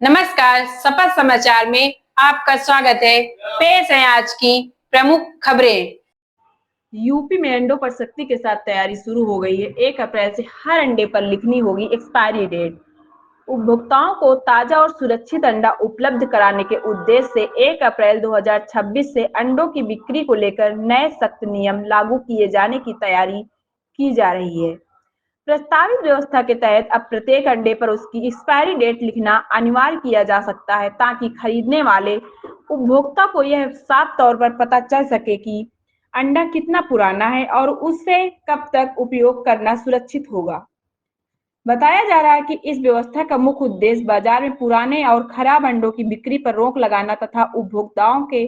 नमस्कार, शपथ समाचार में आपका स्वागत है। पेश है आज की प्रमुख खबरें। यूपी में अंडों पर सख्ती के साथ तैयारी शुरू हो गई है। 1 अप्रैल से हर अंडे पर लिखनी होगी एक्सपायरी डेट। उपभोक्ताओं को ताजा और सुरक्षित अंडा उपलब्ध कराने के उद्देश्य से 1 अप्रैल 2026 से अंडों की बिक्री को लेकर नए सख्त नियम लागू किए जाने की तैयारी की जा रही है। प्रस्तावित व्यवस्था के तहत अब प्रत्येक अंडे पर उसकी एक्सपायरी डेट लिखना अनिवार्य किया जा सकता है, ताकि खरीदने वाले उपभोक्ता को यह साफ तौर पर पता चल सके कि अंडा कितना पुराना है और उसे कब तक उपयोग करना सुरक्षित होगा। बताया जा रहा है कि इस व्यवस्था का मुख्य उद्देश्य बाजार में पुराने और खराब अंडों की बिक्री पर रोक लगाना तथा उपभोक्ताओं के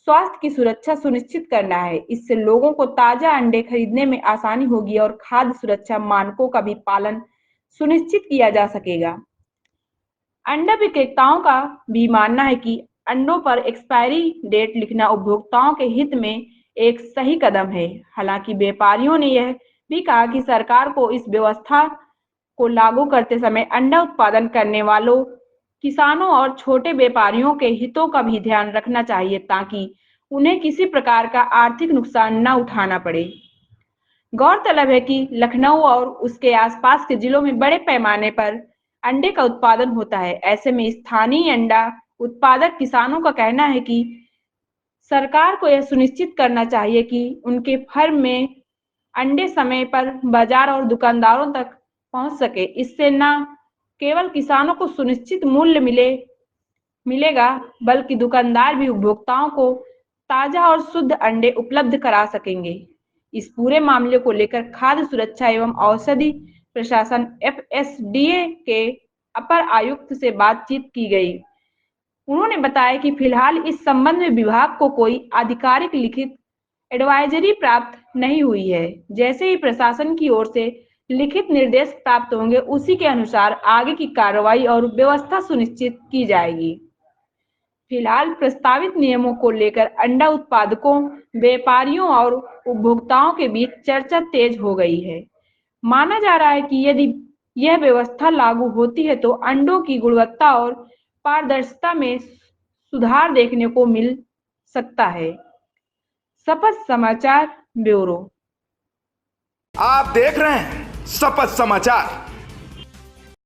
स्वास्थ्य की सुरक्षा सुनिश्चित करना है। इससे लोगों को ताजा अंडे खरीदने में आसानी होगी और खाद्य सुरक्षा मानकों का भी पालन सुनिश्चित किया जा सकेगा। अंडा विक्रेताओं का भी मानना है कि अंडों पर एक्सपायरी डेट लिखना उपभोक्ताओं के हित में एक सही कदम है। हालांकि व्यापारियों ने यह भी कहा कि सरकार को इस व्यवस्था को लागू करते समय अंडा उत्पादन करने वालों, किसानों और छोटे व्यापारियों के हितों का भी ध्यान रखना चाहिए, ताकि उन्हें किसी प्रकार का आर्थिक नुकसान न उठाना पड़े। गौरतलब है कि लखनऊ और उसके आसपास के जिलों में बड़े पैमाने पर अंडे का उत्पादन होता है। ऐसे में स्थानीय अंडा उत्पादक किसानों का कहना है कि सरकार को यह सुनिश्चित करना चाहिए कि उनके फर्म में अंडे समय पर बाजार और दुकानदारों तक पहुंच सके। इससे न केवल किसानों को सुनिश्चित मूल्य मिलेगा, बल्कि दुकानदार भी उपभोक्ताओं को ताजा और शुद्ध अंडे उपलब्ध करा सकेंगे। इस पूरे मामले को लेकर खाद्य सुरक्षा एवं औषधि प्रशासन FSDA के अपर आयुक्त से बातचीत की गई। उन्होंने बताया कि फिलहाल इस संबंध में विभाग को कोई आधिकारिक लिखित एडवाइजरी प्राप्त नहीं हुई है। जैसे ही प्रशासन की ओर से लिखित निर्देश प्राप्त होंगे, उसी के अनुसार आगे की कार्रवाई और व्यवस्था सुनिश्चित की जाएगी। फिलहाल प्रस्तावित नियमों को लेकर अंडा उत्पादकों, व्यापारियों और उपभोक्ताओं के बीच चर्चा तेज हो गई है। माना जा रहा है कि यदि यह व्यवस्था लागू होती है तो अंडों की गुणवत्ता और पारदर्शिता में सुधार देखने को मिल सकता है। शपथ समाचार ब्यूरो। आप देख रहे हैं शपथ समाचार।